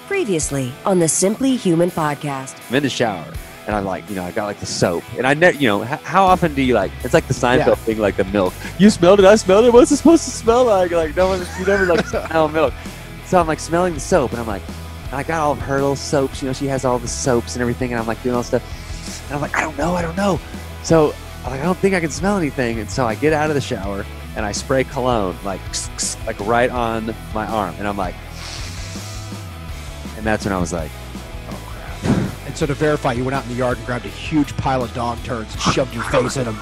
Previously on the Simply Human podcast. I'm in the shower and I'm like, I got like the soap and I never, how often do you it's like the Seinfeld thing, like the milk. You smelled it, I smelled it. What's it supposed to smell like? Like no one, you never like smell milk. So I'm like smelling the soap and I'm like, I got all of her little soaps. She has all the soaps and everything. And I'm like doing all this stuff. And I'm like, I don't know. So I'm like, I don't think I can smell anything. And so I get out of the shower and I spray cologne like right on my arm. And I'm like, and that's when I was like, oh crap. And so to verify, you went out in the yard and grabbed a huge pile of dog turds and shoved your face in them.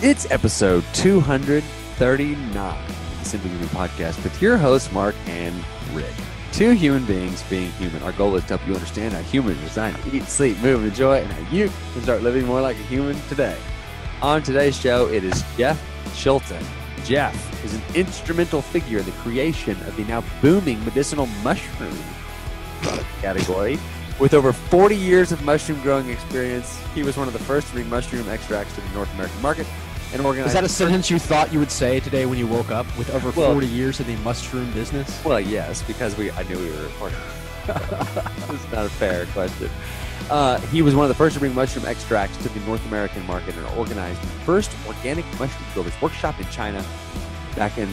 It's episode 239 of the Simply Human podcast with your hosts, Mark and Rick. Two human beings being human. Our goal is to help you understand how humans are designed to eat, sleep, move, and enjoy, and how you can start living more like a human today. On today's show, it is Jeff Chilton. Jeff is an instrumental figure in the creation of the now booming medicinal mushroom category. With over 40 years of mushroom growing experience, he was one of the first to bring mushroom extracts to the North American market and organized. Is that a sentence you thought you would say today when you woke up? With over 40 years in the mushroom business? Well, yes, because I knew we were recording. It's not a fair question. He was one of the first to bring mushroom extracts to the North American market and organized the first organic mushroom growers workshop in China back in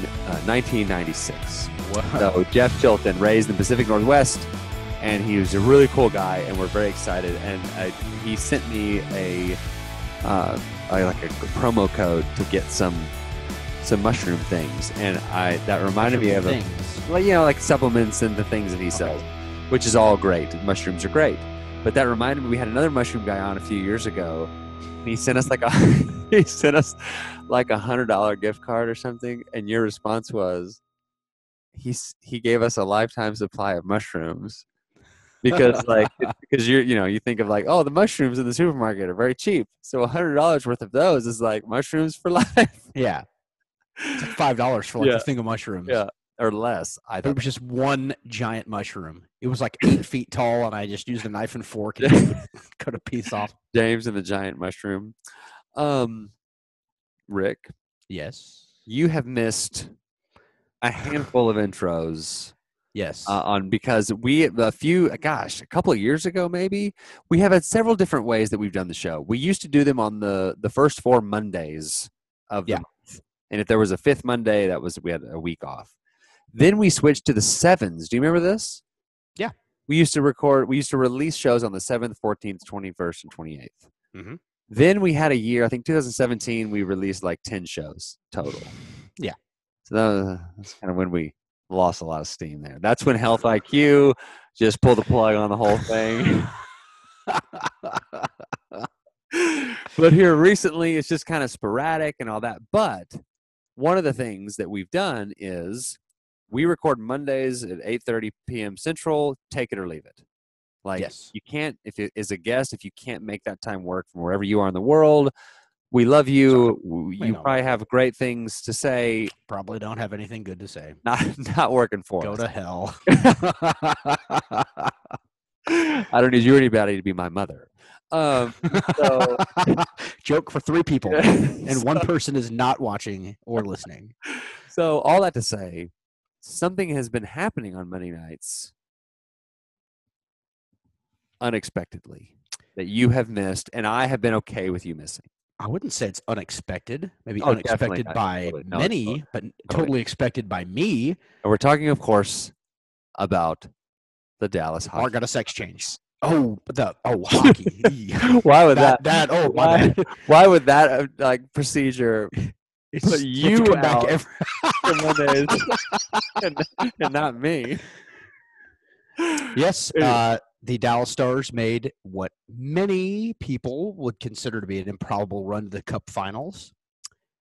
1996. Wow. So Jeff Chilton, raised in the Pacific Northwest, and he was a really cool guy, and we're very excited. And he sent me a promo code to get some mushroom things, and that reminded me of like supplements and the things that he sells, which is all great. Mushrooms are great, but that reminded me we had another mushroom guy on a few years ago. And he sent us like a $100 gift card or something, and your response was he gave us a lifetime supply of mushrooms. Because you think of like, oh, the mushrooms in the supermarket are very cheap, so $100 worth of those is like mushrooms for life. Yeah, it's like $5 for like a thing of mushrooms. Yeah, or less. It was just one giant mushroom. It was like 8 feet tall, and I just used a knife and fork and cut a piece off. James and the giant mushroom. Rick, yes, you have missed a handful of intros. Yes. Because a couple of years ago, maybe, we have had several different ways that we've done the show. We used to do them on the first 4 Mondays of the month. And if there was a 5th Monday, we had a week off. Then we switched to the 7s. Do you remember this? Yeah. We used to release shows on the 7th, 14th, 21st, and 28th. Mm-hmm. Then we had a year, I think 2017, we released like 10 shows total. Yeah. So that's kind of when we lost a lot of steam there. That's when Health IQ just pulled the plug on the whole thing. But here recently, it's just kind of sporadic and all that. But one of the things that we've done is we record Mondays at 8:30 p.m. Central, take it or leave it. Like, you can't, as a guest, if you can't make that time work from wherever you are in the world, we love you. You probably have great things to say. Probably don't have anything good to say. Not working for us. Go to hell. I don't need you or anybody to be my mother. Joke for 3 people, and one person is not watching or listening. So all that to say, something has been happening on Monday nights unexpectedly that you have missed, and I have been okay with you missing. I wouldn't say it's unexpected. Maybe unexpected by many, but totally expected by me. And we're talking, of course, about the Dallas Hockey. Mark got a sex change. Hockey. Why would why would that It's procedure put you out for Mondays and not me? Yes, the Dallas Stars made what many people would consider to be an improbable run to the Cup Finals,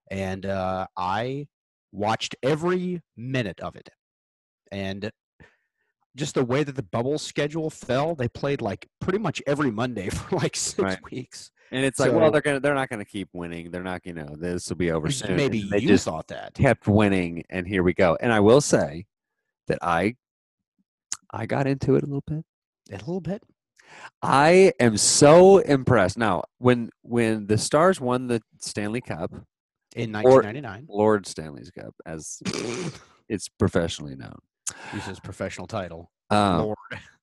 and I watched every minute of it. And just the way that the bubble schedule fell, they played like pretty much every Monday for like 6 weeks. And it's like, well, they're not going to keep winning. They're not, this will be over soon. Maybe they you just thought that. Kept winning, and here we go. And I will say that I got into it a little bit. A little bit. I am so impressed. Now, when the Stars won the Stanley Cup in 1999, Lord Stanley's Cup, as it's professionally known, Use his professional title. Um, Lord.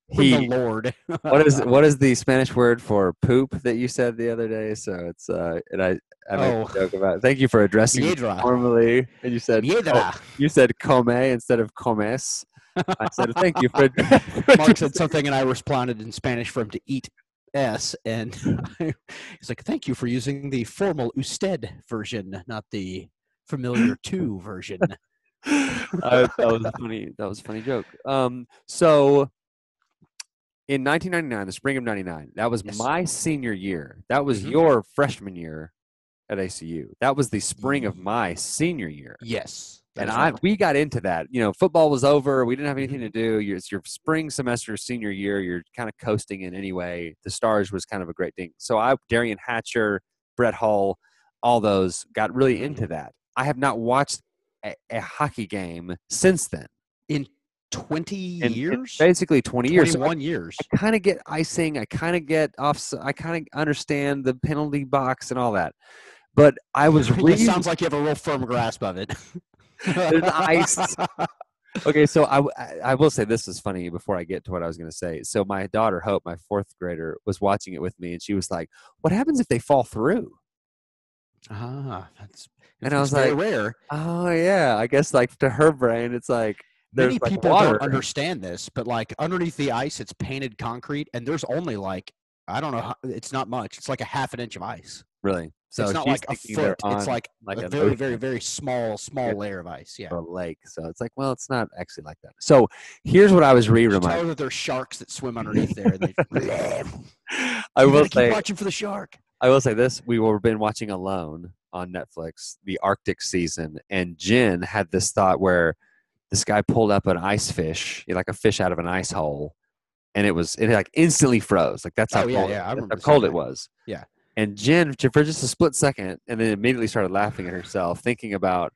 he The Lord. what is the Spanish word for poop that you said the other day? So it's and I made a joke about it. Thank you for addressing me Miedra. formally, and Miedra. you said come instead of comes. I said thank you for. Mark said something, and I responded in Spanish for him to eat S, and he's like, "Thank you for using the formal usted version, not the familiar to version." That was a funny. That was a funny joke. So in 1999, the spring of '99, that was Yes. my senior year. That was Mhm. your freshman year at ACU. That was the spring of my senior year. Yes. And Right. we got into that. You know, football was over. We didn't have anything Mhm. to do. It's your spring semester, senior year. You're kind of coasting in anyway. The Stars was kind of a great thing. So Darian Hatcher, Brett Hull, all those got really into that. I have not watched a hockey game since then. In 20 In years? basically 20 years. So 21 years. I kind of get icing. I kind of get off. I kind of understand the penalty box and all that. But I was It sounds like you have a real firm grasp of it. There's ice. Okay, so I will say this is funny before I get to what I was going to say. So my daughter Hope, my fourth grader, was watching it with me, and she was like, "What happens if they fall through?" And I was very like, rare. "Oh yeah, I guess like to her brain, it's like there's Many like people water." don't understand this, but like underneath the ice, it's painted concrete, and there's only like I don't know. It's not much. It's like a half an inch of ice. Really? So It's not she's like a thinking they're foot. It's on like like a an very, very, ocean very small layer of ice. Yeah. or a lake. So it's like, well, it's not actually like that. So here's what I was Just reminded. tell her that there's sharks that swim underneath there, and they. I You will gotta keep say. watching for the shark. I will say this: we've been watching Alone on Netflix, the Arctic season, and Jen had this thought where this guy pulled up an ice fish, like a fish out of an ice hole, and it like instantly froze. Like that's how Oh, cold, yeah. I that's remember how the cold scene, it was. Yeah. And Jen, for just a split second, and then immediately started laughing at herself, thinking about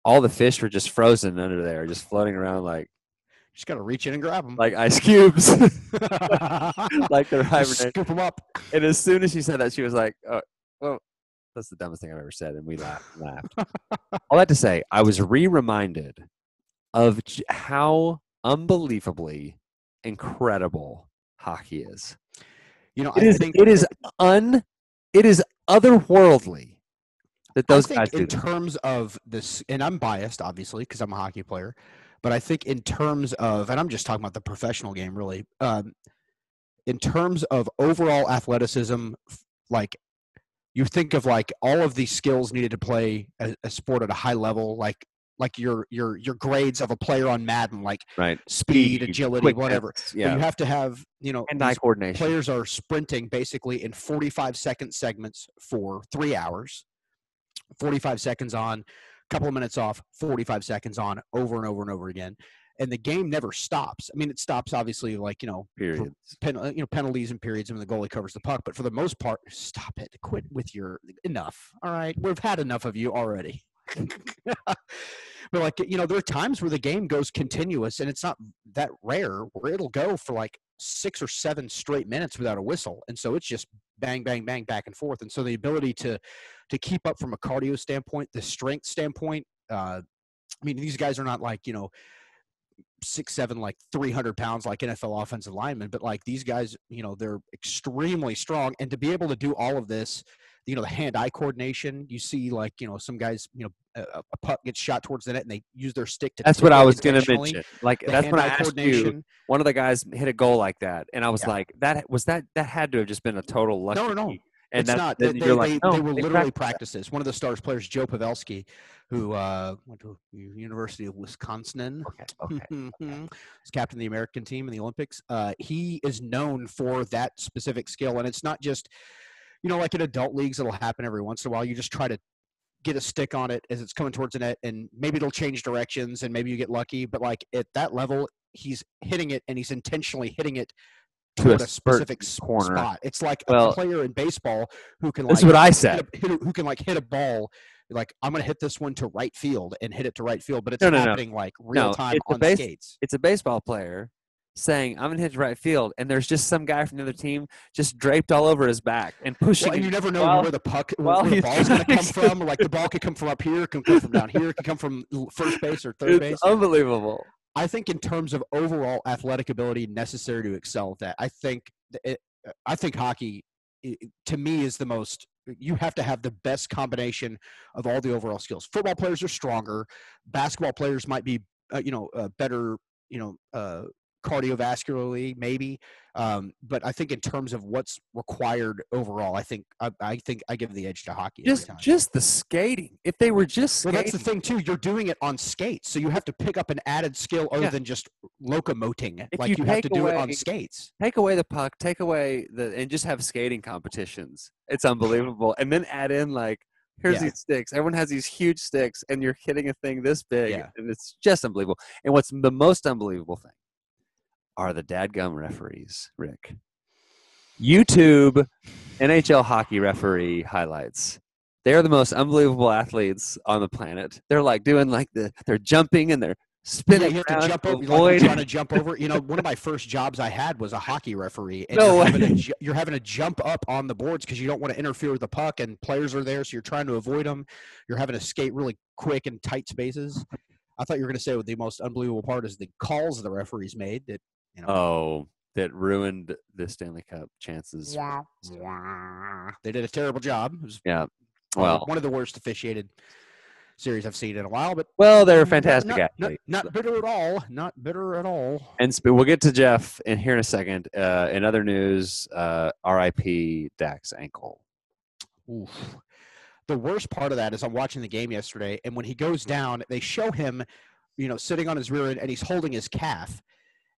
all the fish were just frozen under there, just floating around Just gotta reach in and grab them. like ice cubes, like they're hibernating. Scoop them up. And as soon as she said that, she was like, "Oh, well, that's the dumbest thing I've ever said," and we laughed and laughed. All that to say, I was reminded of how unbelievably incredible hockey is. You know, It is otherworldly that those guys do. In terms of this, and I'm biased, obviously, because I'm a hockey player, but I think in terms of, and I'm just talking about the professional game, really, in terms of overall athleticism, like you think of like all of these skills needed to play a sport at a high level, like your grades of a player on Madden, like Right. speed, agility, quickness, whatever. yeah. But you have to have, Hand-eye these coordination. players are sprinting basically in 45-second segments for 3 hours, 45 seconds on, a couple of minutes off, 45 seconds on, over and over and over again. And the game never stops. I mean, it stops obviously, like Periods. penalties and periods, and the goalie covers the puck. But for the most part, stop it. Quit with your enough. All right, we've had enough of you already. But like there are times where the game goes continuous, and it's not that rare where it'll go for like 6 or 7 straight minutes without a whistle, and so it's just bang, bang, bang, back and forth. And so the ability to keep up from a cardio standpoint, the strength standpoint. I mean, these guys are not like 6'7", like 300 pounds, like NFL offensive linemen, but like these guys, they're extremely strong, and to be able to do all of this, the hand-eye coordination. You see, like some guys, a puck gets shot towards the net, and they use their stick to. That's what I was going to mention. Like that's when I asked you. One of the guys hit a goal like that, and I was like, "That had to have just been a total lucky." No. And it's not. They were literally practices. One of the Stars players, Joe Pavelski, who went to University of Wisconsin, okay. was captain of the American team in the Olympics. He is known for that specific skill, and it's not just like in adult leagues, it'll happen every once in a while. You just try to get a stick on it as it's coming towards the net, and maybe it'll change directions, and maybe you get lucky. But like at that level, he's hitting it, and he's intentionally hitting it toward a specific corner. spot. It's like a player in baseball who can. This is what I said. Who can like hit a ball. Like I'm going to hit this one to right field and hit it to right field, but it's happening like real time on skates. It's a baseball player saying, "I'm going to hit to right field," and there's just some guy from the other team just draped all over his back and pushing. And you never know where the ball's going to come from. Like the ball could come from up here, it can come from down here, it can come from first base or third base. Unbelievable. I think in terms of overall athletic ability necessary to excel at that, I think hockey, to me, is the most. You have to have the best combination of all the overall skills. Football players are stronger. Basketball players might be, better, cardiovascularly, maybe. But I think in terms of what's required overall, I think I give the edge to hockey every time. Just the skating. If they were just skating. Well, that's the thing too. You're doing it on skates, so you have to pick up an added skill other than just locomoting. Like you have to do it on skates. Take away the puck, and just have skating competitions. It's unbelievable. And then add in here's these sticks. Everyone has these huge sticks, and you're hitting a thing this big, and it's just unbelievable. And what's the most unbelievable thing are the dadgum referees, Rick. YouTube NHL hockey referee highlights. They are the most unbelievable athletes on the planet. They're doing they're jumping and they're spinning. You have to jump over. You're trying to jump over. One of my first jobs I had was a hockey referee. And you're having to jump up on the boards because you don't want to interfere with the puck, and players are there, so you're trying to avoid them. You're having to skate really quick in tight spaces. I thought you were going to say the most unbelievable part is the calls the referees made that. That ruined the Stanley Cup chances. They did a terrible job. It was, one of the worst officiated series I've seen in a while. But they're a fantastic athletes. Not bitter at all. Not bitter at all. And we'll get to Jeff here in a second. In other news, R.I.P. Dak's ankle. Oof. The worst part of that is I'm watching the game yesterday, and when he goes down, they show him, sitting on his rear end, and he's holding his calf.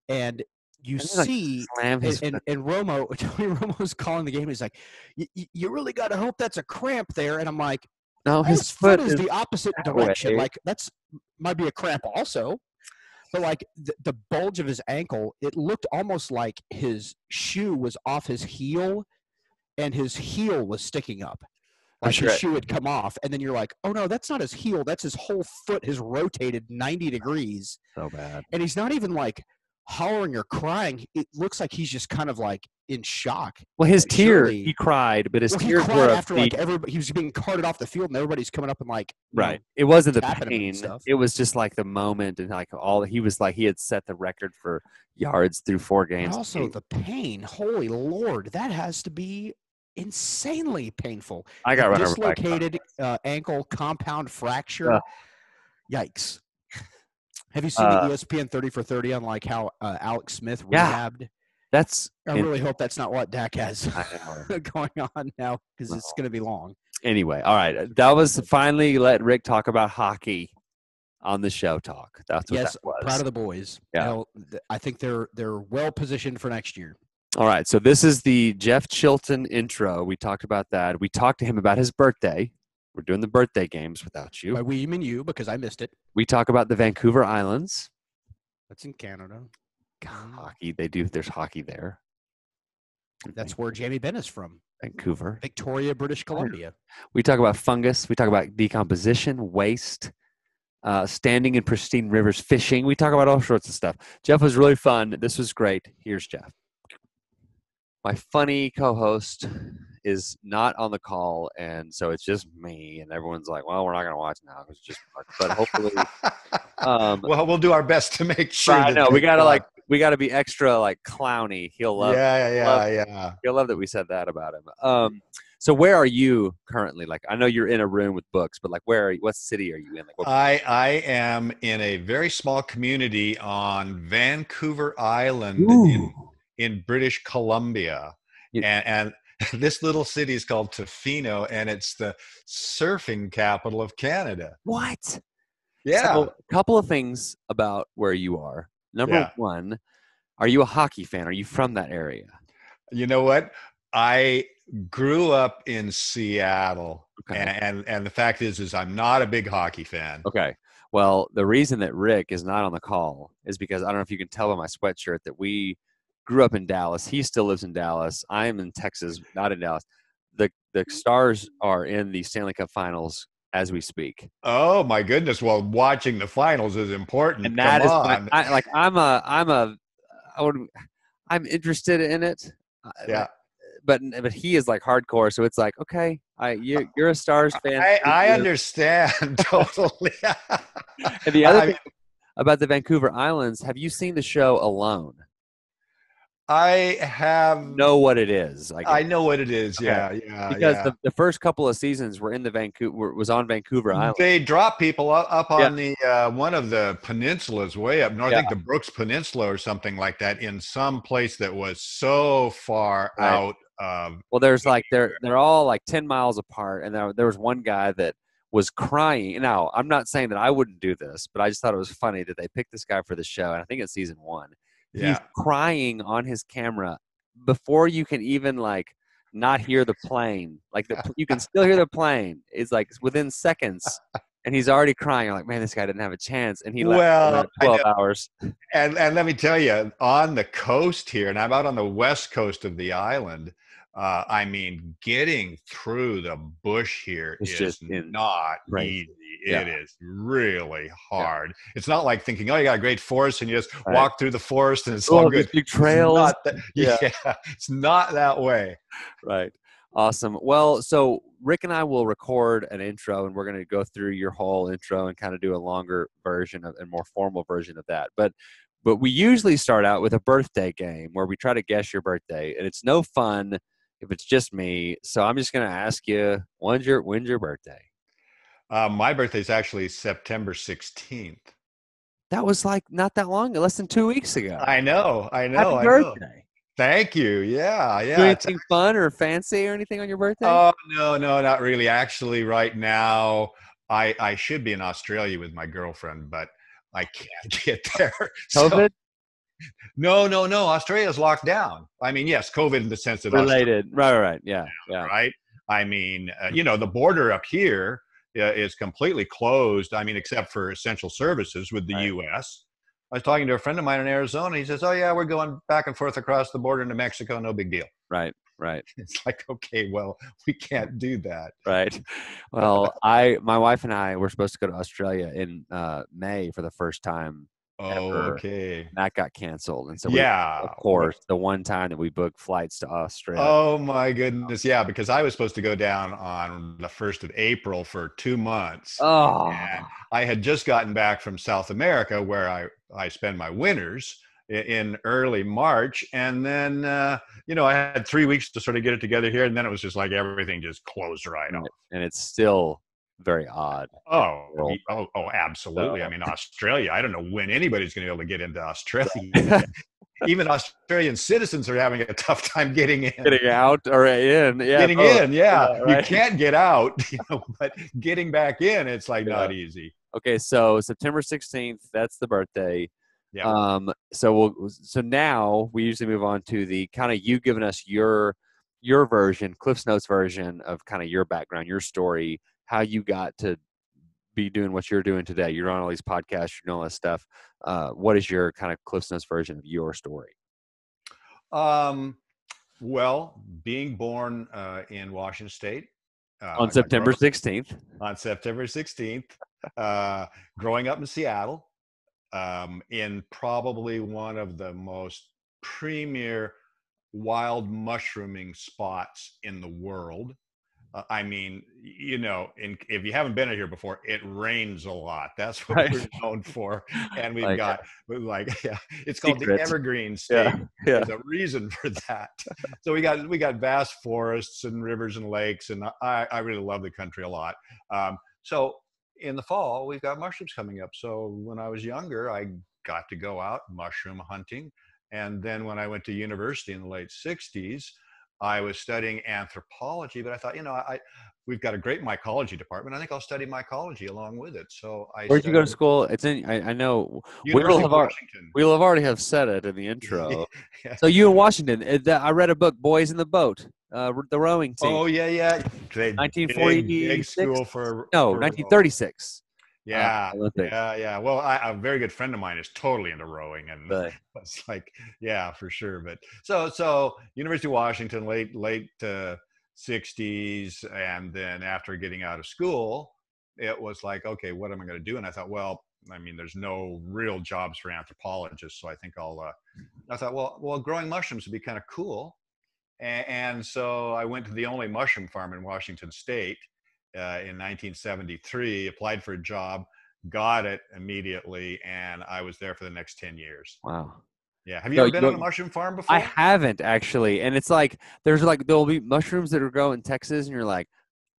And you see, and Romo, Tony Romo's calling the game. He's like, "You really got to hope that's a cramp there." And I'm like, "No, his foot is the opposite direction. That's might be a cramp also." But the bulge of his ankle, it looked almost like his shoe was off his heel, and his heel was sticking up. Like his shoe had come off, and then you're like, "Oh no, that's not his heel. That's his whole foot has rotated 90 degrees." So bad. And he's not even hollering or crying. It looks like he's just kind of in shock. Well, his tears, he cried, but his tears were after everybody. He was being carted off the field, and everybody's coming up and right. It wasn't the pain. It was just the moment, and he was he had set the record for yards through 4 games. But also the pain. Holy Lord, that has to be insanely painful. I got dislocated ankle compound fracture. Yikes. Have you seen the ESPN 30 for 30 on how Alex Smith rehabbed? I really hope that's not what Dak has going on now, because it's going to be long. Anyway, all right. That was finally let Rick talk about hockey on the show talk. That's what that was. Proud of the boys. Yeah. I think they're well positioned for next year. All right. So this is the Jeff Chilton intro. We talked about that. We talked to him about his birthday. We're doing the birthday games without you. By we, you mean you, because I missed it. We talk about the Vancouver Islands. That's in Canada. Hockey, there's hockey there. That's where Jamie Benn is from. Vancouver. Victoria, British Columbia. We talk about fungus. We talk about decomposition, waste, standing in pristine rivers, fishing. We talk about all sorts of stuff. Jeff was really fun. This was great. Here's Jeff. My funny co-host is not on the call, and so it's just me, and everyone's like, well, we're not going to watch now. It's just Mark. But hopefully well, we'll do our best to make sure. I know we got to be extra clowny. He'll love he'll love that we said that about him. So where are you currently? I know you're in a room with books, but where are you? What city are you in? I am in a very small community on Vancouver Island in British Columbia. And this little city is called Tofino, and it's the surfing capital of Canada. What? Yeah. So, a couple of things about where you are. Number one, are you a hockey fan? Are you from that area? You know what? I grew up in Seattle, and the fact is I'm not a big hockey fan. Okay. Well, the reason that Rick is not on the call is because I don't know if you can tell by my sweatshirt that we grew up in Dallas. He still lives in Dallas. I am in Texas, not in Dallas. The Stars are in the Stanley Cup Finals as we speak. Oh my goodness! Well, watching the finals is important. And that I'm interested in it. Yeah. But he is hardcore, so it's okay. You're a Stars fan. I understand totally. And the other thing about the Vancouver Islands. Have you seen the show Alone? I have. Know what it is, I I guess. know what it is. Okay. Yeah, yeah, Because yeah. the first couple of seasons were in the Vancouver was on Vancouver Island. They drop people up Yeah. on the one of the peninsulas way up north. I Yeah. think the Brooks Peninsula or something like that, in some place that was so far Right. out of. Well, there's like they're all like 10 miles apart, and there was one guy that was crying. Now, I'm not saying that I wouldn't do this, but I just thought it was funny that they picked this guy for the show, and I think it's season 1. He's Yeah. crying on his camera before you can even like not hear the plane. Like you can still hear the plane. It's like within seconds, and he's already crying. I'm like, man, this guy didn't have a chance, and he Well, lasted 12 hours. and let me tell you, on the coast here, and I'm out on the west coast of the island. I mean, getting through the bush here It's is just not crazy. easy. Yeah. It is really hard. It's not like thinking, oh, you got a great forest and you just Right. walk through the forest and it's all good. These big trails. Yeah, it's not that way. Right. Awesome. Well, so Rick and I will record an intro, and we're going to go through your whole intro and kind of do a longer version of and more formal version of that. But we usually start out with a birthday game where we try to guess your birthday, and it's no fun if it's just me. So I'm just going to ask you, when's your birthday? My birthday is actually September 16th. That was like not that long, less than 2 weeks ago. I know. Happy birthday. Thank you. Yeah, Do yeah. anything fun or fancy or anything on your birthday? Oh, no, not really. Actually, right now, I should be in Australia with my girlfriend, but I can't get there. COVID? No. Australia's locked down. I mean, yes, COVID in the sense that Related. Right. Yeah. right? I mean, the border up here is completely closed. I mean, except for essential services with the U.S. I was talking to a friend of mine in Arizona. He says, "Oh yeah, we're going back and forth across the border into Mexico. No big deal." Right. It's like, okay, well, we can't do that. Right. Well, my wife and I were supposed to go to Australia in May for the first time ever. Okay. And that got canceled. And so of course, the one time that we booked flights to Australia. Oh my goodness. Yeah, because I was supposed to go down on the 1st of April for 2 months. Oh. And I had just gotten back from South America where I spend my winters in early March. And then, I had 3 weeks to sort of get it together here. And then it was just like everything just closed right off. And it's still very odd. Oh, absolutely. I mean, Australia, I don't know when anybody's going to be able to get into Australia. Even Australian citizens are having a tough time getting in. Getting out or in. Yeah. Getting in, yeah. Right. You can't get out, but getting back in, it's like not easy. Okay, so September 16th, that's the birthday. Yeah. So now we usually move on to the kind of you giving us your version, Cliff's Notes version of kind of your background, your story, how you got to be doing what you're doing today. You're on all these podcasts, you're doing all this stuff. What is your kind of Cliff's Notes version of your story? Well, being born in Washington State. On September 16th. On September 16th. Growing up in Seattle, in probably one of the most premier wild mushrooming spots in the world. I mean, if you haven't been here before, it rains a lot. That's what we're known for. And we've got it's called the Evergreen State. Yeah. There's a reason for that. So we got vast forests and rivers and lakes, and I really love the country a lot. So in the fall, we've got mushrooms coming up. So when I was younger, I got to go out mushroom hunting. And then when I went to university in the late 60s, I was studying anthropology, but I thought, we've got a great mycology department. I think I'll study mycology along with it. So where'd you go to school? It's in. I know. University of Washington. We will have already have said it in the intro. So you in Washington? I read a book, Boys in the Boat, the rowing team. Oh yeah. 1946. Big school for 1936. Yeah. Well, a very good friend of mine is totally into rowing, and it's like, yeah, for sure. But so University of Washington, late 60s, and then after getting out of school, it was like, okay, what am I going to do? And I thought, well, I mean, there's no real jobs for anthropologists, so I think I thought, well, growing mushrooms would be kind of cool, and so I went to the only mushroom farm in Washington State. In 1973, applied for a job, got it immediately, and I was there for the next 10 years. Wow. Yeah. Have you No, ever been on a mushroom farm before? I haven't actually, and it's like there'll be mushrooms that are growing in Texas, and you're like,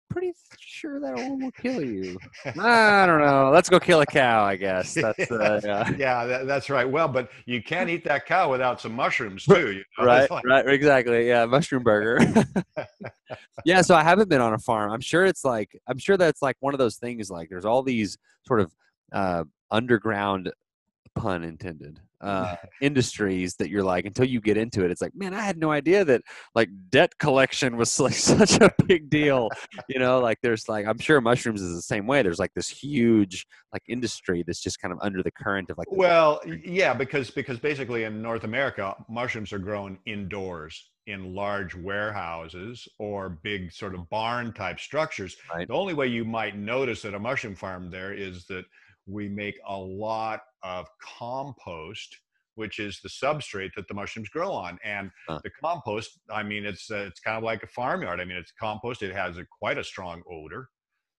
pretty sure that one will kill you. I don't know. Let's go kill a cow, I guess. That's Yeah, that's right. Well, but you can't eat that cow without some mushrooms too. You know? Right, Like, right, exactly. Yeah, mushroom burger. Yeah, so I haven't been on a farm. I'm sure that's like one of those things. Like there's all these sort of underground, pun intended, industries that you're like, until you get into it, it's like, man, I had no idea that like debt collection was like such a big deal. Like there's like, I'm sure mushrooms is the same way. There's like this huge like industry that's just kind of under the current of like. well, yeah, because basically in North America, mushrooms are grown indoors in large warehouses or big sort of barn type structures. Right. The only way you might notice at a mushroom farm there is that we make a lot of compost, which is the substrate that the mushrooms grow on. And the compost, I mean, it's kind of like a farmyard. I mean, it's compost. It has quite a strong odor.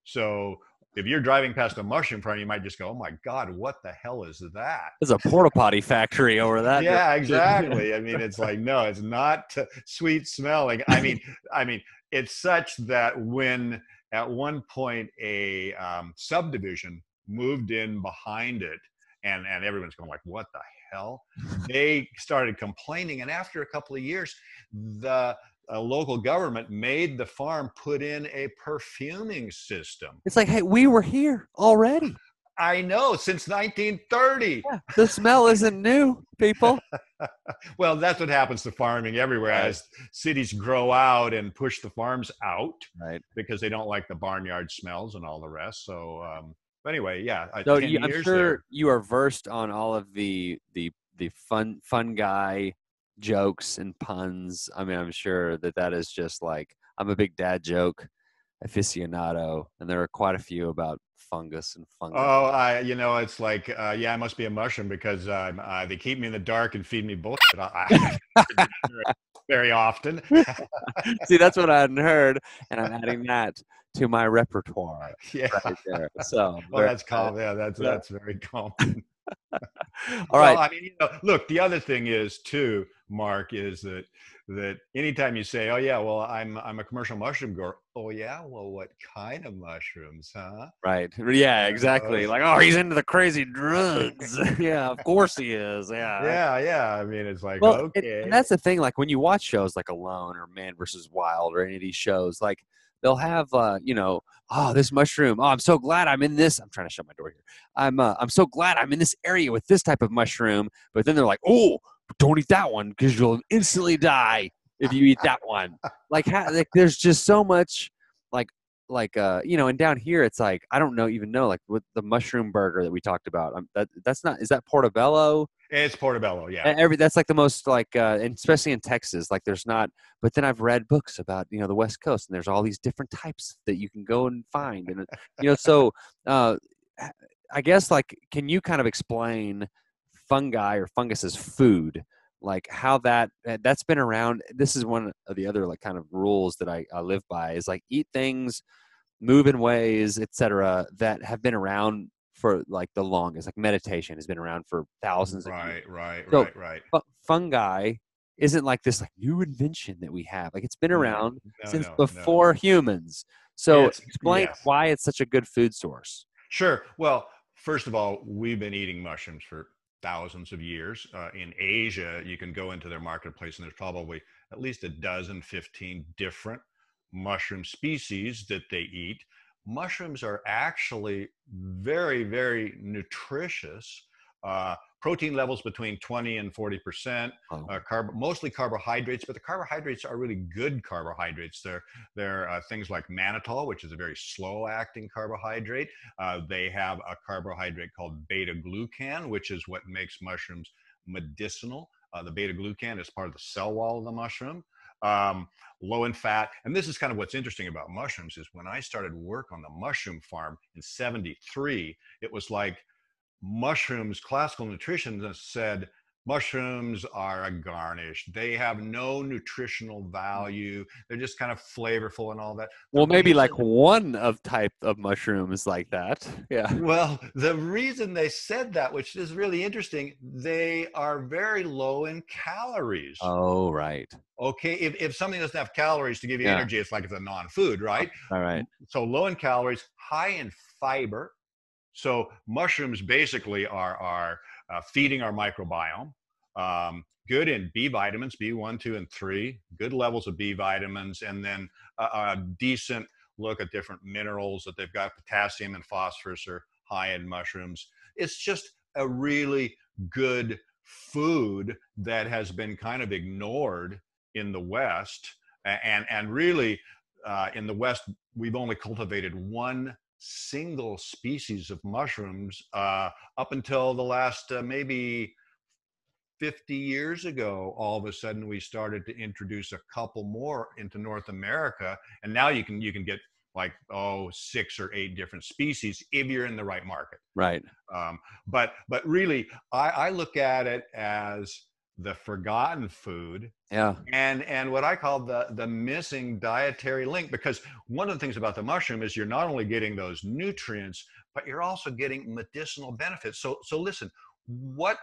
So if you're driving past a mushroom farm, you might just go, "Oh my God, what the hell is that?" There's a porta potty factory over that. Yeah, exactly. I mean, it's like, no, it's not sweet smelling. I mean, it's such that when at one point a subdivision moved in behind it, and everyone's going like, "What the hell?" They started complaining, and after a couple of years, the local government made the farm put in a perfuming system. It's like, hey, we were here already. I know, since 1930. Yeah, the smell isn't new, people. Well, that's what happens to farming everywhere, Right. as cities grow out and push the farms out, Right. because they don't like the barnyard smells and all the rest. So, but anyway, yeah, So 10 I'm years sure there. you are versed on all of the fun guy jokes and puns. I mean, I'm sure that is just like, I'm a big dad joke aficionado, and there are quite a few about fungus and fungus. Oh, it's like, yeah, I must be a mushroom because they keep me in the dark and feed me bullshit. I very often. See, that's what I hadn't heard, and I'm adding that to my repertoire. Yeah. Right there. So, Well, that's common. Yeah, that's very common. All right. Well, I mean, look, the other thing is too, Mark, is that anytime you say, "Oh yeah, well, I'm a commercial mushroom grower." Oh yeah, well, what kind of mushrooms, huh? Right. Yeah, exactly. Like, oh, he's into the crazy drugs. Yeah, of course he is. Yeah. Yeah. I mean, it's like, Well, okay. and that's the thing. Like when you watch shows like Alone or Man versus Wild or any of these shows, like they'll have, oh, this mushroom. Oh, I'm so glad I'm in this. I'm trying to shut my door here. I'm so glad I'm in this area with this type of mushroom. But then they're like, oh, don't eat that one because you'll instantly die if you eat that one. Like there's just so much, and down here it's like, I don't even know, like with the mushroom burger that we talked about. That's not, is that portobello? It's portobello, yeah. That's like the most like, and especially in Texas, like there's not. But then I've read books about the West Coast, and there's all these different types that you can go and find, and so I guess, like, can you kind of explain fungi or fungus as food, like how that's been around? This is one of the other like kind of rules that I live by, is like eat things, move in ways, etc., that have been around for like the longest. Like meditation has been around for thousands of years. Right. But fungi isn't like this like new invention that we have. Like it's been around since before humans. So explain why it's such a good food source. Sure. Well, first of all, we've been eating mushrooms for thousands of years. In Asia, you can go into their marketplace and there's probably at least 12, 15 different mushroom species that they eat. Mushrooms are actually very, very nutritious. Protein levels between 20 and 40%, mostly carbohydrates, but the carbohydrates are really good carbohydrates. They're things like mannitol, which is a very slow-acting carbohydrate. They have a carbohydrate called beta-glucan, which is what makes mushrooms medicinal. The beta-glucan is part of the cell wall of the mushroom. Low in fat. And this is kind of what's interesting about mushrooms, is when I started work on the mushroom farm in 73, it was like mushrooms, classical nutritionists said, Mushrooms are a garnish. They have no nutritional value. They're just kind of flavorful and all that. The Well, maybe like reason one of type of mushroom is like that. Yeah. Well, the reason they said that, which is really interesting, they are very low in calories. Oh, right. Okay, if something doesn't have calories to give you Yeah. energy, it's like it's a non-food, right? All right. So low in calories, high in fiber. So mushrooms basically are feeding our microbiome. Good in B vitamins, B1, 2, and 3. Good levels of B vitamins, and then a decent look at different minerals that they've got. Potassium and phosphorus are high in mushrooms. It's just a really good food that has been kind of ignored in the West, and really in the West we've only cultivated one single species of mushrooms up until the last maybe 50 years ago. All of a sudden we started to introduce a couple more into North America, and now you can get like 6 or 8 different species if you're in the right market. Right. But really I look at it as the forgotten food. Yeah. And what I call the missing dietary link, because one of the things about the mushroom is you're not only getting those nutrients, but you're also getting medicinal benefits. So listen, what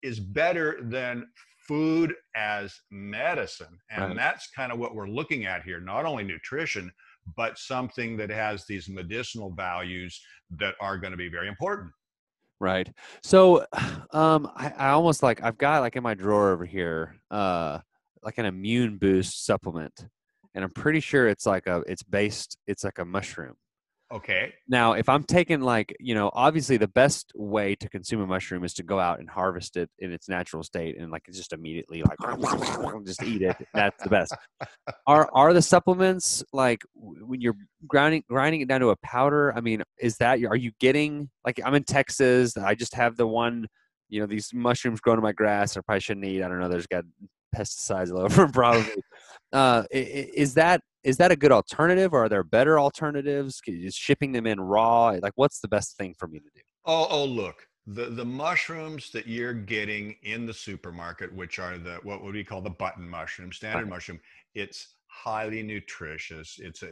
is better than food as medicine? And Right. that's kind of what we're looking at here, not only nutrition, but something that has these medicinal values that are going to be very important. Right. So, I almost like I've got like in my drawer over here, like an immune boost supplement, and I'm pretty sure it's like it's like a mushroom. Okay. Now, if I'm taking like, obviously the best way to consume a mushroom is to go out and harvest it in its natural state and like just immediately like just eat it. That's the best. Are the supplements like when you're grinding it down to a powder? I mean, are you getting like I'm in Texas? I just have the one, these mushrooms growing in my grass. I probably shouldn't eat. I don't know. There's got pesticides all over 'em probably. Is that a good alternative, or are there better alternatives? Is shipping them in raw? Like, what's the best thing for me to do? Oh, look, the mushrooms that you're getting in the supermarket, which are what would we call the button mushroom, standard Right. mushroom, it's highly nutritious. It's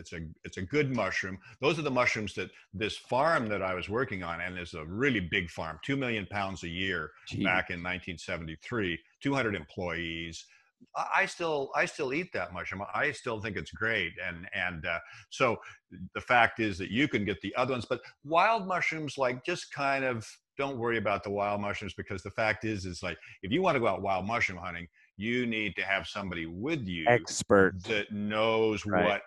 a good mushroom. Those are the mushrooms that this farm that I was working on, and it's a really big farm, 2 million pounds a year Gee. back in 1973, 200 employees. I still eat that mushroom. I still think it's great, and so the fact is that you can get the other ones, but wild mushrooms, like, just kind of don't worry about the wild mushrooms, because the fact is like if you want to go out wild mushroom hunting, you need to have somebody with you Expert. that knows Right. what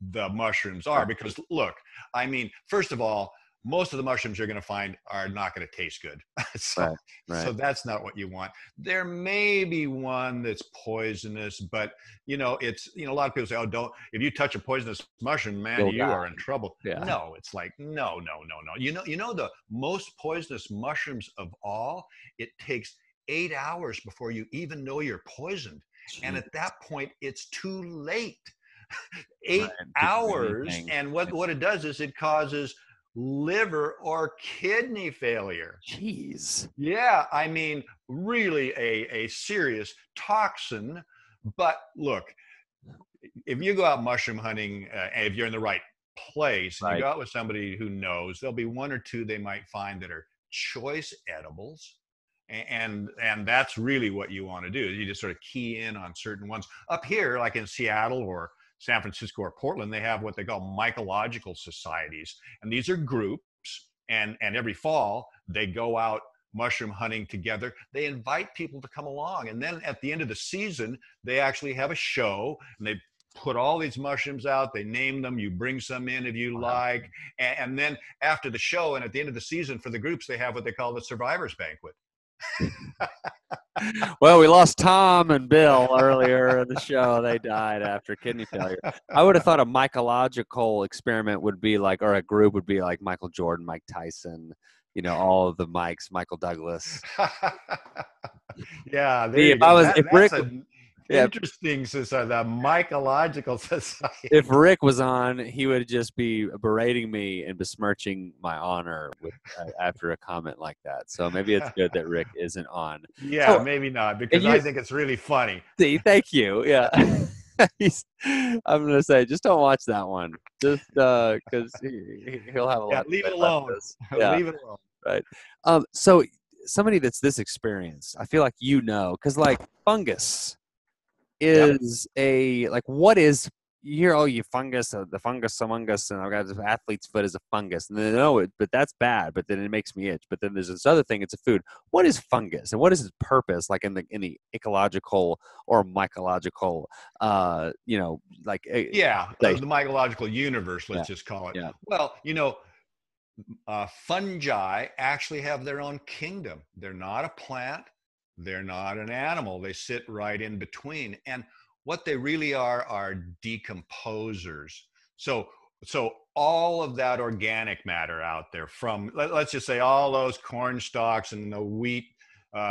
the mushrooms are. Because look, I mean, first of all, most of the mushrooms you're going to find are not going to taste good. So that's not what you want. There may be one that's poisonous, but it's, a lot of people say, oh, don't, if you touch a poisonous mushroom, man, You'll you die. are in trouble. Yeah. No, it's like, no. The most poisonous mushrooms of all, it takes 8 hours before you even know you're poisoned. Jeez. And at that point, it's too late. 8 Right. hours. And what it does is it causes liver or kidney failure. Jeez. Yeah, I mean, really a serious toxin. But look, if you go out mushroom hunting, if you're in the right place, and you go out with somebody who knows, there'll be 1 or 2 they might find that are choice edibles. And that's really what you want to do. You just sort of key in on certain ones. Up here, like in Seattle or San Francisco or Portland, they have what they call mycological societies. And these are groups, and every fall they go out mushroom hunting together. They invite people to come along. And then at the end of the season, they actually have a show, and they put all these mushrooms out. They name them. You bring some in if you like. And then after the show and at the end of the season, for the groups, they have what they call the survivors banquet. Well, we lost Tom and Bill earlier in the show. They died after kidney failure. I would have thought a mycological experiment would be like, or a group would be like Michael Jordan, Mike Tyson, all of the Mikes, Michael Douglas. Yeah, there See, you go. Yeah. Interesting society, the mycological society. If Rick was on, he would just be berating me and besmirching my honor after a comment like that. So maybe it's good that Rick isn't on. Yeah, So, maybe not, and because you I think it's really funny. see, thank you. Yeah. I'm gonna say, just don't watch that one, just because he'll have a Yeah, lot to leave say it about alone. this. Yeah, Leave it alone. right. So somebody that's this experienced, I feel like because like fungus Yep. is what is you hear, oh, you fungus, the fungus among us, and I've got this athlete's foot is a fungus, and then no, but that's bad, but then it makes me itch. But then there's this other thing, it's a food. What is fungus, and what is its purpose, like in the ecological or mycological, Yeah, the station? mycological universe, Yeah, let's just call it. yeah, Well, fungi actually have their own kingdom. They're not a plant. They're not an animal. They sit right in between. And what they really are decomposers. So all of that organic matter out there, from let's just say all those corn stalks and the wheat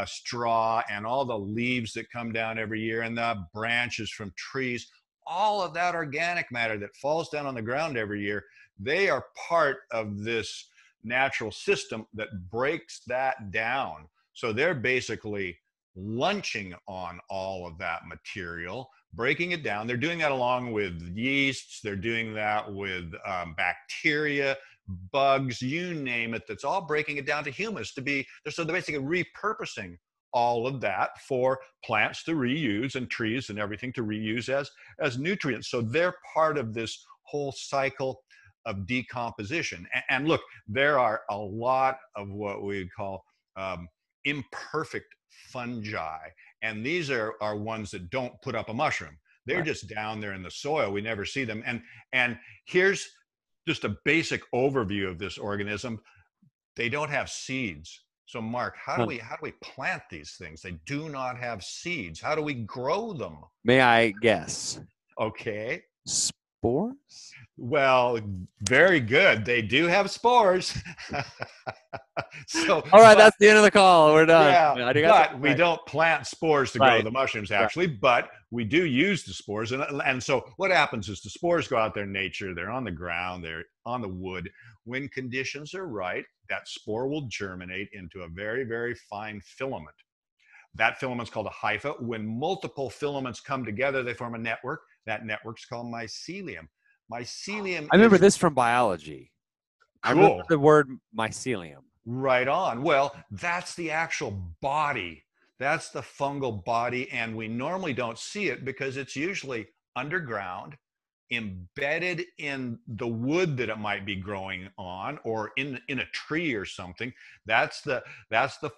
straw and all the leaves that come down every year and the branches from trees, all of that organic matter that falls down on the ground every year, they are part of this natural system that breaks that down. So they're basically lunching on all of that material, breaking it down. They're doing that along with yeasts. They're doing that with bacteria, bugs, you name it. That's all breaking it down to humus to be. So they're basically repurposing all of that for plants to reuse and trees and everything to reuse as nutrients. So they're part of this whole cycle of decomposition. And look, there are a lot of what we'd call imperfect fungi. And these are ones that don't put up a mushroom. They're right. just down there in the soil. We never see them. And here's just a basic overview of this organism. They don't have seeds. So Mark, how do we plant these things? They do not have seeds. How do we grow them? May I guess? Okay. Spores? Well, very good. They do have spores. So, all right, that's the end of the call. We're done. yeah, but we don't plant spores to grow the mushrooms, actually, but we do use the spores. And so what happens is the spores go out there in nature. They're on the ground. They're on the wood. When conditions are right, that spore will germinate into a very, very fine filament. That filament's called a hypha. When multiple filaments come together, they form a network. That network's called mycelium. Mycelium I remember is this from biology. cool. I remember the word mycelium. Right on. Well, that's the actual body. That's the fungal body. And we normally don't see it because it's usually underground, embedded in the wood that it might be growing on, or in a tree or something. That's the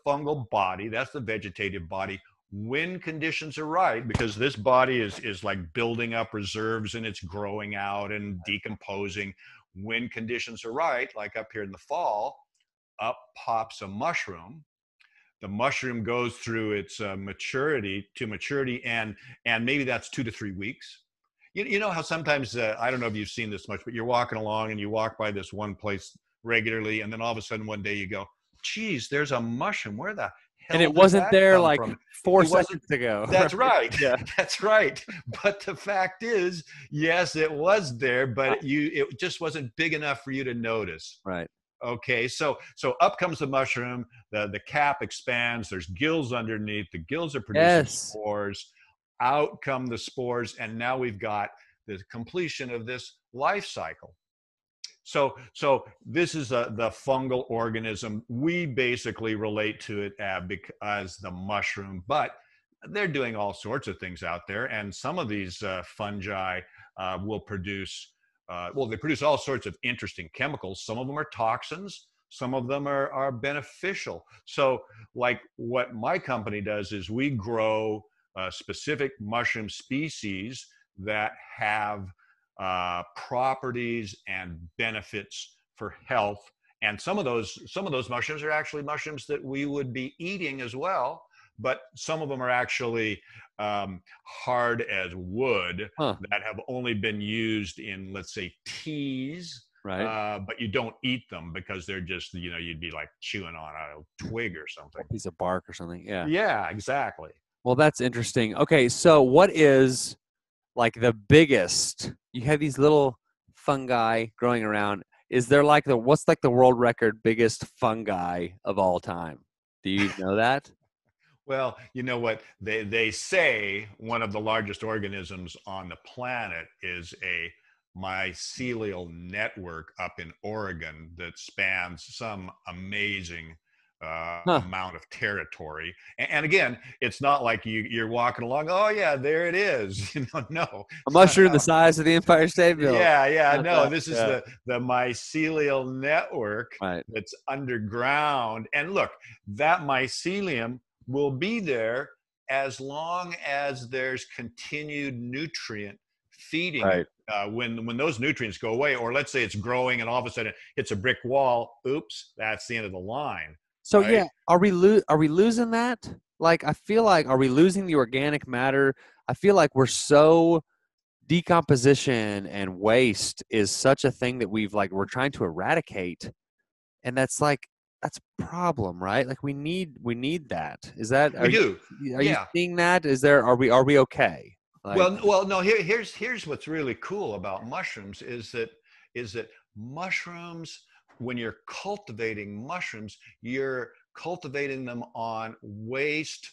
fungal body. That's the vegetative body. When conditions are right, because this body is like building up reserves and it's growing out and decomposing. When conditions are right, like up here in the fall, up pops a mushroom. The mushroom goes through its maturity, and maybe that's 2 to 3 weeks. You know how sometimes, I don't know if you've seen this much, but you're walking along and you walk by this one place regularly, and then all of a sudden one day you go, geez, there's a mushroom. Where the hell And it did wasn't that there come like from? 4 It wasn't. seconds ago. That's right. Yeah. That's right. But the fact is, yes, it was there, but it just wasn't big enough for you to notice. Right. Okay, so up comes the mushroom, the cap expands, there's gills underneath, the gills are producing spores, out come the spores, and now we've got the completion of this life cycle. So this is the fungal organism. We basically relate to it as the mushroom, but they're doing all sorts of things out there, and some of these fungi will produce they produce all sorts of interesting chemicals. Some of them are toxins. Some of them are beneficial. So like what my company does is we grow specific mushroom species that have properties and benefits for health. And some of those mushrooms are actually mushrooms that we would be eating as well. But some of them are actually hard as wood that have only been used in, let's say, teas. Right. But you don't eat them because they're just, you'd be like chewing on a twig or something. A piece of bark or something. Yeah. Yeah, exactly. Well, that's interesting. Okay, so what is like the biggest? You have these little fungi growing around. Is there like what's like the world record biggest fungi of all time? Do you know that? Well, you know what they say one of the largest organisms on the planet is a mycelial network up in Oregon that spans some amazing Huh. amount of territory. And again, it's not like you're walking along. Oh yeah, there it is. No, A it's not mushroom the how. size of the Empire State Building. Yeah. Not No, that. this is Yeah. the mycelial network Right. that's underground. And look, that mycelium will be there as long as there's continued nutrient feeding it. Right. When those nutrients go away, or let's say it's growing and all of a sudden it's a brick wall, oops, that's the end of the line, So right? yeah, are we losing that? Like I feel like are we losing the organic matter? I feel like we're so decomposition and waste is such a thing that we're trying to eradicate, and that's a problem, right? Like we need that. Is that We do, are you yeah. seeing that? Is there are we okay? Like Well, no. Here's what's really cool about mushrooms is that mushrooms, when you're cultivating mushrooms, you're cultivating them on waste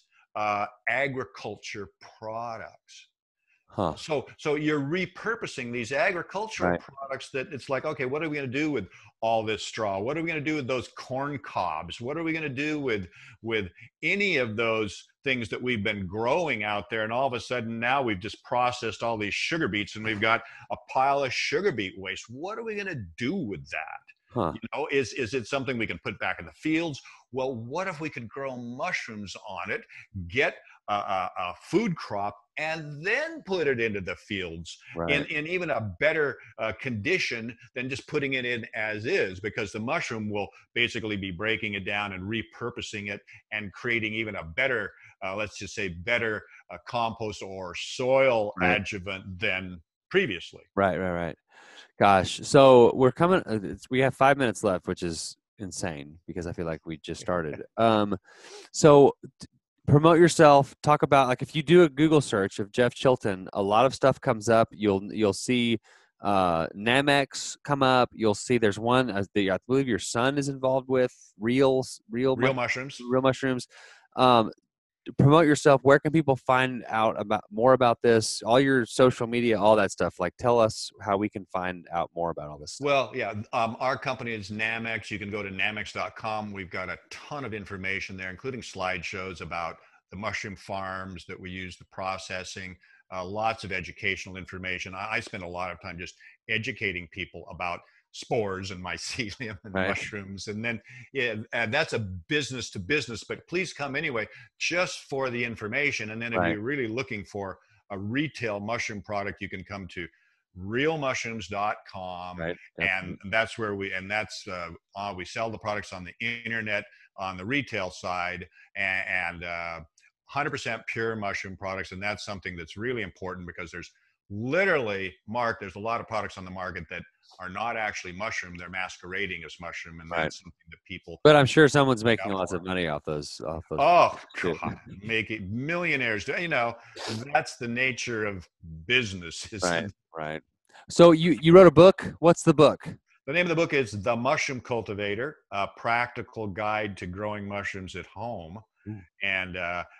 agriculture products. huh, So you're repurposing these agricultural right, products that it's like, okay, what are we going to do with all this straw? What are we going to do with those corn cobs? What are we going to do with any of those things that we've been growing out there? And all of a sudden now we've just processed all these sugar beets and we've got a pile of sugar beet waste. What are we going to do with that? huh, Is it something we can put back in the fields? Well, what if we could grow mushrooms on it, get a food crop, and then put it into the fields right, in even a better condition than just putting it in as is, because the mushroom will basically be breaking it down and repurposing it and creating even a better, let's just say, better compost or soil right, adjuvant than previously. right. Gosh, so we're coming. We have 5 minutes left, which is insane because I feel like we just started. So promote yourself. Talk about like if you do a Google search of Jeff Chilton, a lot of stuff comes up. You'll see Namex come up. You'll see there's one I believe your son is involved with Real mushrooms. real mushrooms. Um, Promote yourself. Where can people find out about more about this? All your social media, all that stuff. Like tell us how we can find out more about all this stuff. Well, yeah, our company is Namex. You can go to namex.com. We've got a ton of information there, including slideshows about the mushroom farms that we use, the processing, lots of educational information. I spend a lot of time just educating people about spores and mycelium and Right. mushrooms. And then, yeah, that's a business to business, but please come anyway, just for the information. And then if Right. you're really looking for a retail mushroom product, you can come to realmushrooms.com, Right. and that's where we sell the products on the internet on the retail side, and 100% pure mushroom products. And that's something that's really important because there's literally, Mark, there's a lot of products on the market that are not actually mushroom, they're masquerading as mushroom, and Right. that's something that people But I'm sure someone's look making out lots for. of money off those. Oh too. God, making millionaires. That's the nature of business. Right. Right. So you wrote a book. What's the book? The name of the book is The Mushroom Cultivator, a practical guide to growing mushrooms at home. Ooh. And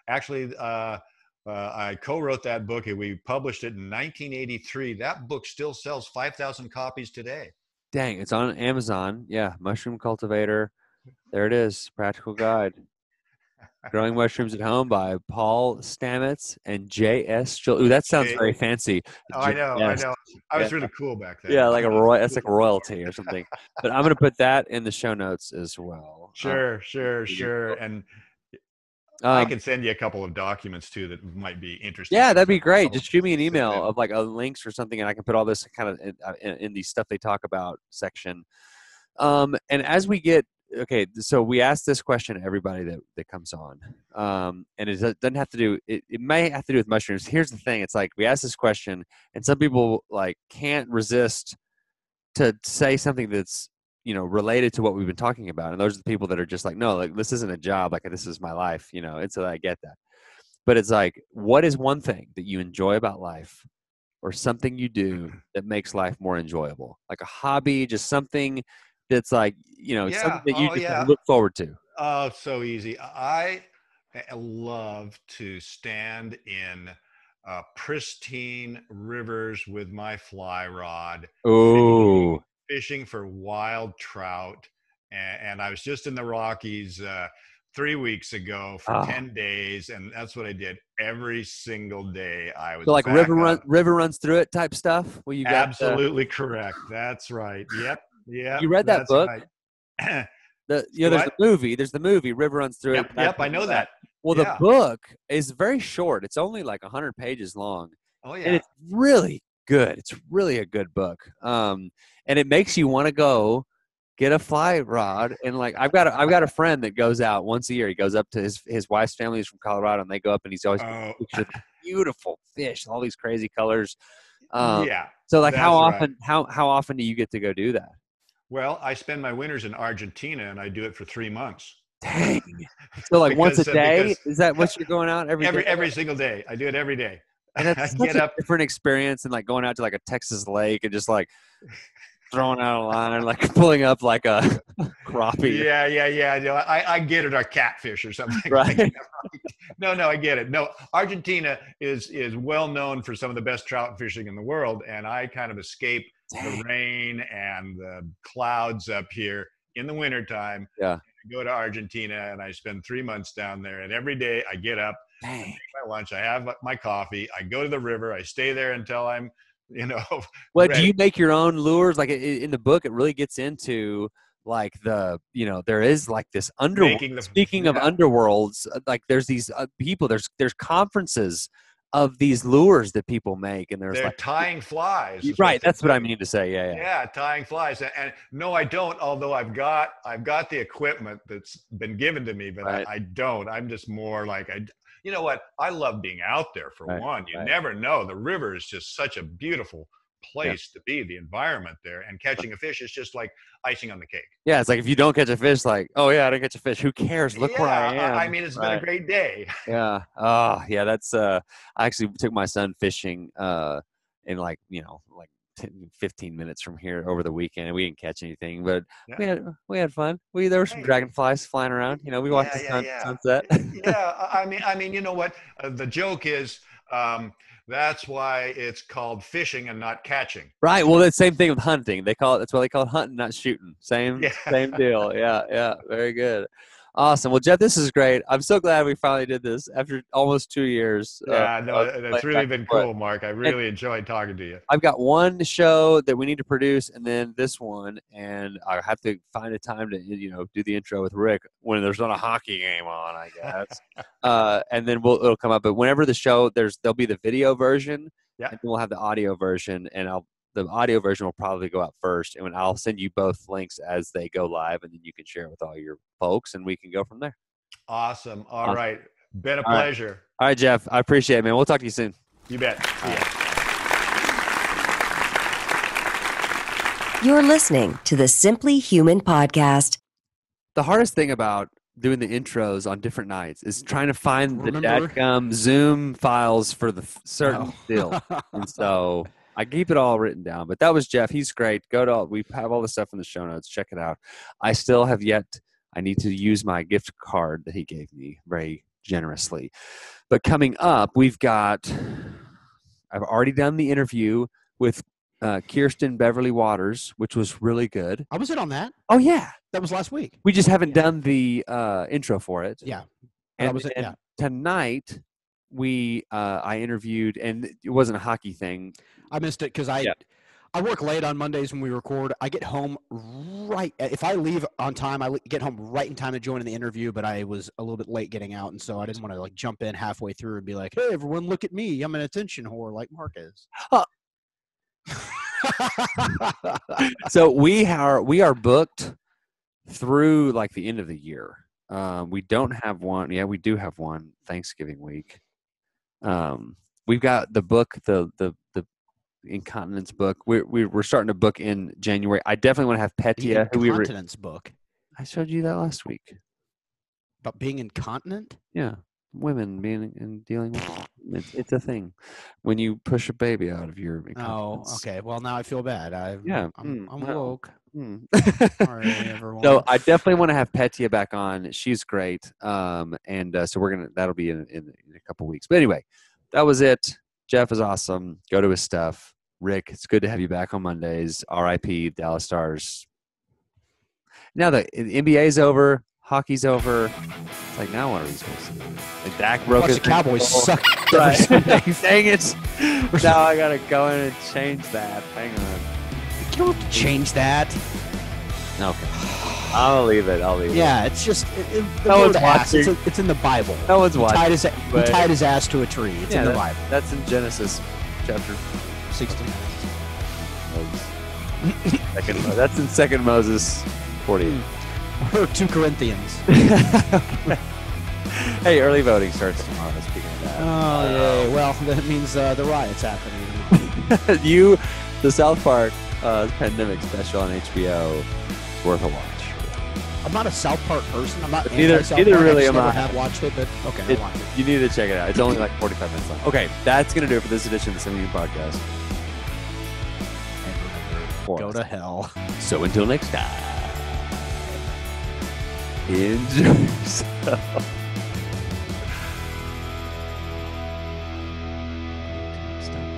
actually, I co-wrote that book and we published it in 1983. That book still sells 5,000 copies today. Dang, it's on Amazon. Yeah, Mushroom Cultivator. There it is. Practical Guide. Growing Mushrooms at Home by Paul Stamets and J.S. Ooh, that sounds very fancy. Oh, I know. J.S. I Yeah, was really cool back then. yeah, like that's like a royalty or something. But I'm gonna put that in the show notes as well. Sure. And I Um, can send you a couple of documents too that might be interesting. yeah, for that'd be great. some Just shoot me an sit email in. of like links or something, and I can put all this kind of in the stuff they talk about section. And as we get okay, so we ask this question to everybody that comes on, and it doesn't have to do. It may have to do with mushrooms. Here's the thing: it's like we ask this question, and some people like can't resist to say something that's related to what we've been talking about, and those are the people that are just like, no, like this isn't a job, like this is my life, and so I get that. But it's like, what is one thing that you enjoy about life, or something you do that makes life more enjoyable? Like a hobby, just something that's like, something Yeah. that you Oh, just yeah. look forward to. Oh, so easy. I love to stand in pristine rivers with my fly rod, Oh, fishing for wild trout. And I was just in the Rockies 3 weeks ago for ah. 10 days. And that's what I did every single day. I So was like back up. river runs through it type stuff. Where you got Absolutely correct. That's right. Yep. Yep. you read that That's book? right. There's What? the movie. There's the movie. River runs through it. Yep. Yep. I know that. Well, the Yeah. book is very short. It's only like 100 pages long, Oh, and yeah. it's really good. It's really a good book. And it makes you want to go get a fly rod. And like I've got a friend that goes out once a year. He goes up to his wife's family is from Colorado, and they go up, and he's always Oh, pictures of beautiful fish, all these crazy colors. yeah. So like That's right. how often do you get to go do that? Well, I spend my winters in Argentina, and I do it for 3 months. Dang. So like once a day? Because Is that what you're going out every day? every single day, I do it every day. And I that's such get a up. different experience than like going out to like a Texas lake and just like throwing out a line, like pulling up like a crappie. Yeah. You know, I get it, or catfish or something. Right. Like that. No, I get it. No, Argentina is well known for some of the best trout fishing in the world, and I kind of escape the rain and the clouds up here in the wintertime. Yeah. I go to Argentina, and I spend 3 months down there, and every day I get up, I make my lunch, I have my coffee, I go to the river, I stay there until I'm, Well, do ready. you make your own lures? Like in the book, it really gets into like there is like this underworld. Making the Speaking of Yeah. underworlds, like there's these people, there's conferences of these lures that people make, and there's They're like, tying flies. Is right. what they That's what I do. mean to say. Yeah. Yeah, tying flies. And no, I don't. Although I've got the equipment that's been given to me, but Right. I don't. I'm just more like You know what? I love being out there for Right, one. You right. never know. The river is just such a beautiful Yeah. place to be. The environment there, and catching a fish is just like icing on the cake. Yeah, it's like if you don't catch a fish, like, oh yeah, I didn't catch a fish. Who cares? Look where I Yeah, am. I mean, it's been a great day. Yeah. Oh, yeah. That's I actually took my son fishing in like 10, 15 minutes from here over the weekend, and we didn't catch anything, but Yeah. we had fun. There were some Hey. dragonflies flying around. We watched the sunset. Yeah. I mean, you know what? The joke is, that's why it's called fishing and not catching. Right. Well, the same thing with hunting. That's why they call it hunting, not shooting. Same deal. Yeah. Very good. Awesome. Well, Jeff, this is great. I'm so glad we finally did this after almost 2 years. Yeah, no, it's really been cool, Mark. I really enjoyed talking to you. I've got one show that we need to produce, and then this one, and I have to find a time to do the intro with Rick when there's not a hockey game on, I guess. And then it'll come up. But whenever the show, there'll be the video version, Yeah. and then we'll have the audio version, and the audio version will probably go out first, and I'll send you both links as they go live, and then you can share it with all your folks, and we can go from there. Awesome. All right. Been a All right. pleasure. All right, Jeff. I appreciate it, man. We'll talk to you soon. You bet. See ya. You're listening to the Simply Human podcast. The hardest thing about doing the intros on different nights is trying to find the Remember? dadgum Zoom files for the certain deal. And so I keep it all written down. But that was Jeff. He's great. We have all the stuff in the show notes. Check it out. I still have I need to use my gift card that he gave me very generously. But coming up, I've already done the interview with Kirsten Beverly Waters, which was really good. I was in on that. Oh, yeah. That was last week. We just haven't done the intro for it. Yeah. And tonight I interviewed, and it wasn't a hockey thing. I missed it because I work late on Mondays when we record. I get home if I leave on time, I get home right in time to join in the interview, but I was a little bit late getting out, and so I didn't want to jump in halfway through and be like, hey, everyone, look at me. I'm an attention whore like Mark is. So we are booked through like the end of the year. We don't have one. Yeah, we do have one Thanksgiving week. We've got the book, the incontinence book. We're starting to book in January. I definitely want to have Petya. The incontinence book. I showed you that last week. About being incontinent? Yeah. women being and dealing with it's a thing when you push a baby out of your Oh, incontinence. okay. Well, now I feel bad. I'm Well. woke. Mm. Sorry, everyone. So I definitely want to have Petya back on. She's great. And so that'll be in a couple weeks. But anyway, that was it. Jeff is awesome. Go to his stuff. Rick, it's good to have you back on Mondays. R.I.P. Dallas Stars. Now the NBA's over, hockey's over. It's like, now what are we supposed to do? And Dak broke Watch his the Cowboys ankle. suck Right. every Sunday. Dang it. Now I got to go in and change that. Hang on. You don't have to change that. Okay. I'll leave it. Yeah, it's just the No word one's ass. watching. It's in the Bible. No one's He watching. tied his ass to a tree. It's in the Bible. That's in Genesis chapter 16. Moses. That's in 2 Moses 48. Or 2 Corinthians. Hey, early voting starts tomorrow. Speaking of that. Oh, yay. Well, that means the riot's happening. The South Park pandemic special on HBO is worth a watch. I'm not a South Park person. I'm not Neither anti-South Park. really I just am never I. have watched it, but okay, I'll watch it. You need to check it out. It's only like 45 minutes long. Okay, that's going to do it for this edition of the Semi Podcast. Go to hell. So until next time, enjoy yourself. Stop.